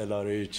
LRH,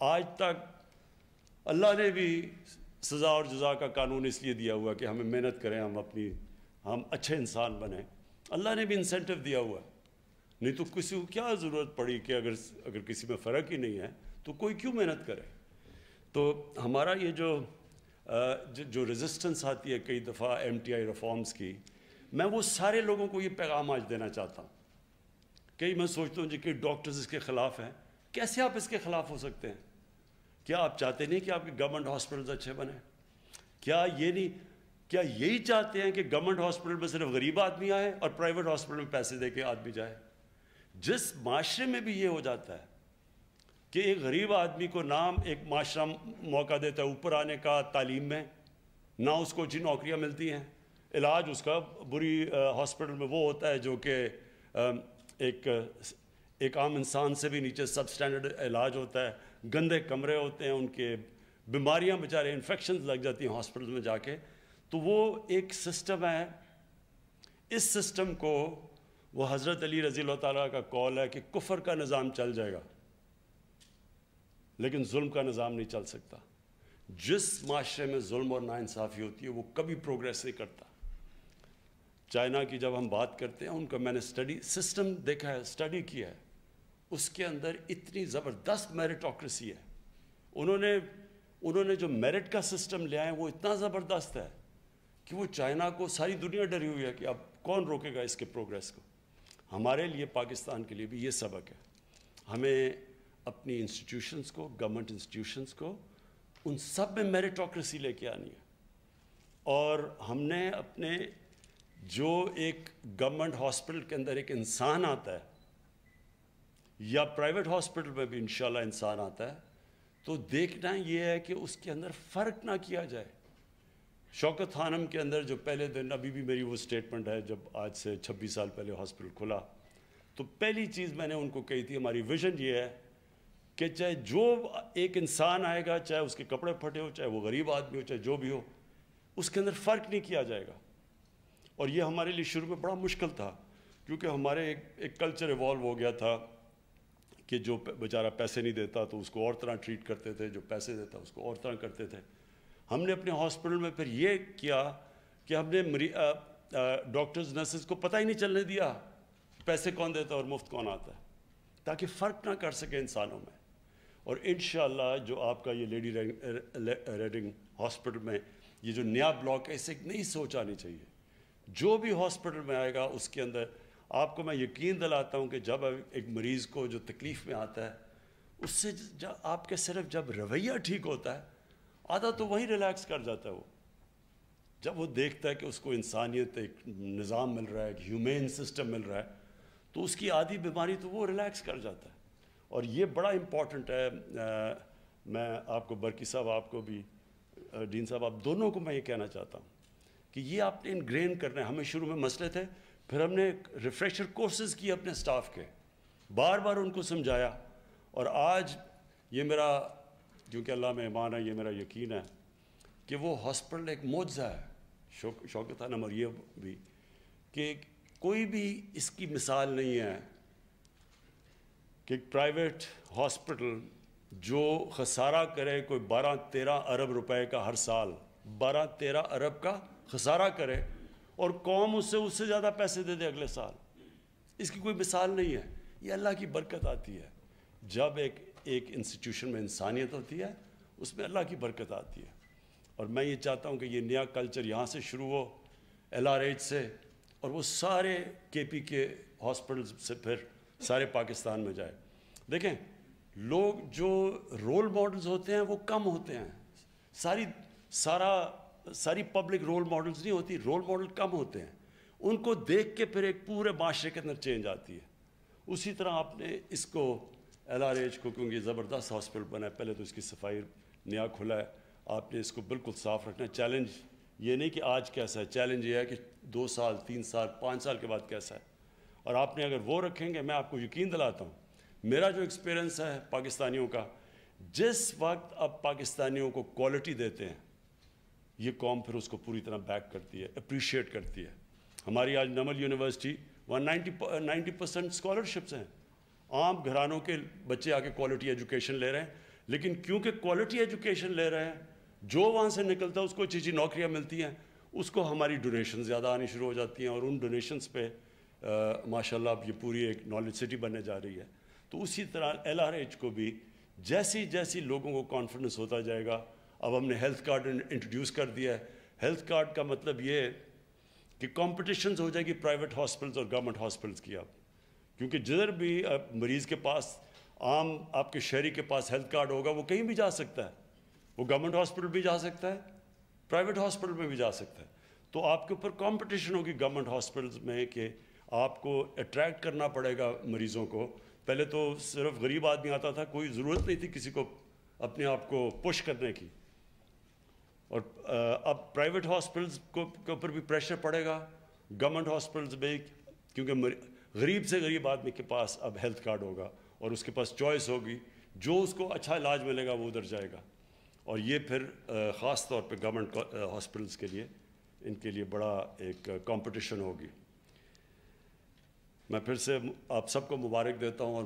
آج تک اللہ نے بھی سزا اور جزا کا قانون اس لیے دیا ہوا کہ ہمیں محنت کریں، ہم اچھے انسان بنیں. اللہ نے بھی انسینٹو دیا ہوا ہے. نہیں تو کسی کو کیا ضرورت پڑی کہ اگر کسی میں فرق ہی نہیں ہے تو کوئی کیوں محنت کرے. تو ہمارا یہ جو ریزسٹنس آتی ہے کئی دفعہ ایم ٹی آئی ریفارمز کی، میں وہ سارے لوگوں کو یہ پیغام آج دینا چاہتا ہوں. کئی میں سوچتا ہوں جی کہ ڈاکٹرز اس کے خلاف ہیں. کیسے آپ اس کے خلاف ہو سکتے ہیں؟ کیا آپ چاہتے نہیں کہ آپ کے گورنمنٹ ہاسپٹلز اچھے بنیں؟ کیا یہی چاہتے ہیں کہ گورنمنٹ ہاسپٹل میں صرف غریب آدمی آئے اور پرائیویٹ ہاسپٹل میں پیسے دے کے آدمی جائے؟ جس معاشرے میں بھی یہ ہو جاتا ہے کہ ایک غریب آدمی کو ایک معاشرہ موقع دیتا ہے اوپر آنے کا تعلیم میں، نہ اس کو اچھی نوکریاں ملتی ہیں، علاج اس کا بری ہاسپٹل میں وہ ہوتا ہے جو کہ ایک عام انسان سے بھی نیچے سب سٹینڈرڈ علاج ہوتا ہے، گندے کمرے ہوتے ہیں، ان کے بیماریاں بیچارے انفیکشنز لگ جاتی ہیں ہاسپٹل میں جا کے. تو وہ ایک سسٹم ہے. اس سسٹم کو وہ حضرت علی رضی اللہ تعالیٰ کا قول ہے کہ کفر کا نظام چل جائے گا لیکن ظلم کا نظام نہیں چل سکتا. جس معاشرے میں ظلم اور ناانصافی ہوتی ہے وہ کبھی پروگریس نہیں کرتا. چائنا کی جب ہم بات کرتے ہیں، ان کا میں نے سسٹم دیکھا ہے، اسٹڈی کیا ہے، اس کے اندر اتنی زبردست میرٹوکریسی ہے. انہوں نے جو میرٹ کا سسٹم لے آئے وہ اتنا زبردست ہے کہ وہ چائنا کو ساری دنیا ڈری ہوئی ہے کہ اب کون روکے گا اس کے پروگریس کو. ہمارے لیے پاکستان کے لیے بھی یہ سبق ہے. ہمیں اپنی انسٹیٹیوشنز کو، گورنمنٹ انسٹیٹیوشنز کو، ان سب میں میرٹوکریسی لے کے آنی ہے. اور ہم نے اپنے جو ایک گورنمنٹ ہاسپٹل کے اندر ایک انسان آتا ہے یا پرائیویٹ ہاسپٹل میں بھی انشاءاللہ انسان آتا ہے، تو دیکھنا یہ ہے کہ اس کے اندر فرق نہ کیا جائے. شوکت خانم کے اندر جو پہلے دن، ابھی بھی میری وہ سٹیٹمنٹ ہے، جب آج سے 26 سال پہلے ہاسپٹل کھلا تو پہلی چیز میں نے ان کو کہی تھی، ہماری ویژن یہ ہے کہ چاہے جو ایک انسان آئے گا، چاہے اس کے کپڑے پھٹے ہو، چاہے وہ غریب آدمی ہو، چاہے جو بھی ہو، اس کے اندر فرق نہیں کیا جائے گا. اور یہ ہمارے لیے شروع میں بڑا مشکل تھا کیونکہ ہمارے ایک کلچر ایوالو ہو گیا تھا کہ جو بیچارہ پیسے نہیں دیتا تو اس کو اور طرح ٹریٹ کرتے تھے، جو پیسے دیتا اس کو اور طرح کرتے تھے. ہم نے اپنے ہاسپٹل میں پھر یہ کیا کہ ہم نے ڈاکٹرز نرسز کو پتہ ہی نہیں چلنے دیا پیسے کون دیتا ہے اور مفت کون آتا ہے، تاکہ فرق نہ کر سکے انسانوں میں. اور انشاءاللہ جو آپ کا یہ لیڈی ریڈنگ ہاسپٹل میں یہ جو نیا بلاک ہے، اس سے ایک نئی سوچ آنی چاہیے. جو بھی ہاسپٹل میں آئے گا اس کے اندر آپ کو میں یقین دلاتا ہوں کہ جب ایک مریض کو جو تکلیف میں آتا ہے، اس سے آپ کے صرف جب رویہ ٹھیک ہوتا ہے، آدھا تو وہی ریلیکس کر جاتا ہے. وہ جب وہ دیکھتا ہے کہ اس کو انسانیت، ایک نظام مل رہا ہے، ایک ہیومین سسٹم مل رہا ہے، تو اس کی آدھی بیماری تو وہ ریلیکس کر جاتا ہے. اور یہ بڑا امپورٹنٹ ہے. میں آپ کو، برکی صاحب آپ کو بھی، ڈین صاحب آپ دونوں کو میں یہ کہنا چاہتا ہوں کہ یہ آپ نے انگرین کرنا ہے. ہمیں شروع میں مسئلے تھے، پھر ہم نے ریفریشر کورسز کیے اپنے سٹاف کے، بار بار ان کو سمجھایا. اور آج یہ میرا، کیونکہ اللہ میں ایمان ہے، یہ میرا یقین ہے کہ وہ ہاسپٹل ایک معجزہ ہے. شوکت خانم اور یہ بھی کہ کوئی بھی اس کی مثال نہیں ہے کہ ایک پرائیویٹ ہاسپٹل جو خسارہ کرے کوئی 12-13 ارب روپے کا ہر سال، 12-13 ارب کا خسارہ کرے اور قوم اس سے زیادہ پیسے دے دے اگلے سال. اس کی کوئی مثال نہیں ہے. یہ اللہ کی برکت آتی ہے. جب ایک انسٹیٹیوشن میں انسانیت ہوتی ہے، اس میں اللہ کی برکت آتی ہے. اور میں یہ چاہتا ہوں کہ یہ نیا کلچر یہاں سے شروع ہو، LRH سے، اور وہ سارے KP کے ہاسپٹلز سے پھر سارے پاکستان میں جائے. دیکھیں، لوگ جو رول ماڈلز ہوتے ہیں وہ کم ہوتے ہیں. ساری پبلک رول ماڈلز نہیں ہوتی، رول ماڈل کم ہوتے ہیں. ان کو دیکھ کے پھر ایک پورے معاشرے کے اندر چینج آتی ہے. اسی طرح آپ نے اس کو LRH کو، کیونکہ یہ زبردست ہاسپٹل بنا ہے، پہلے تو اس کی صفائی نیا کھلا ہے، آپ نے اس کو بالکل صاف رکھنا ہے. چیلنج یہ نہیں کہ آج کیسا ہے، چیلنج یہ ہے کہ 2 سال 3 سال 5 سال کے بعد کیسا ہے. اور آپ نے اگر وہ رکھیں گے، میں آپ کو یقین دلاتا ہوں، میرا جو ایکسپیرنس ہے پاکستانیوں کا، جس وقت آپ پاکستانیوں کو کوالٹی دیتے ہیں، یہ قوم پھر اس کو پوری طرح بیک کرتی ہے، اپریشیٹ کرتی ہے. ہماری آج نمل یونیورسٹی 90% اسکالرشپس ہیں. عام گھرانوں کے بچے آ کے کوالٹی ایجوکیشن لے رہے ہیں، لیکن کیونکہ کوالٹی ایجوکیشن لے رہے ہیں، جو وہاں سے نکلتا ہے اس کو اچھی اچھی نوکریاں ملتی ہیں، اس کو ہماری ڈونیشن زیادہ آنی شروع ہو جاتی ہیں، اور ان ڈونیشنز پہ ماشاءاللہ اب یہ پوری ایک نالج سٹی بننے جا رہی ہے۔ تو اسی طرح LRH کو بھی جیسی جیسی لوگوں کو کانفیڈنس ہوتا جائے گا، اب ہم نے ہیلتھ کارڈ انٹروڈیوس کر دیا ہے۔ ہیلتھ کارڈ کا مطلب یہ ہے کہ کمپٹیشنز ہو جائے گی پرائیویٹ ہاسپٹلز اور گورنمنٹ ہاسپٹلز کی اب، کیونکہ جدھر بھی مریض کے پاس، عام آپ کے شہری کے پاس ہیلتھ کارڈ ہوگا، وہ کہیں بھی جا سکتا ہے، وہ گورنمنٹ ہاسپٹل بھی جا سکتا ہے، پرائیویٹ ہاسپٹل میں بھی جا سکتا ہے۔ تو آپ کے اوپر کمپٹیشن ہوگی گورنمنٹ ہاسپٹلز میں کہ آپ کو اٹریکٹ کرنا پڑے گا مریضوں کو۔ پہلے تو صرف غریب آدمی آتا تھا، کوئی ضرورت نہیں تھی کسی کو اپنے آپ کو پش کرنے کی، اور اب پرائیویٹ ہاسپٹلز کے اوپر بھی پریشر پڑے گا، گورنمنٹ ہاسپٹلز میں، کیونکہ غریب سے غریب آدمی کے پاس اب ہیلتھ کارڈ ہوگا اور اس کے پاس چوائس ہوگی، جو اس کو اچھا علاج ملے گا وہ ادھر جائے گا، اور یہ پھر خاص طور پہ گورنمنٹ ہاسپٹلز کے لیے، ان کے لیے بڑا ایک کمپٹیشن ہوگی۔ میں پھر سے آپ سب کو مبارک دیتا ہوں، اور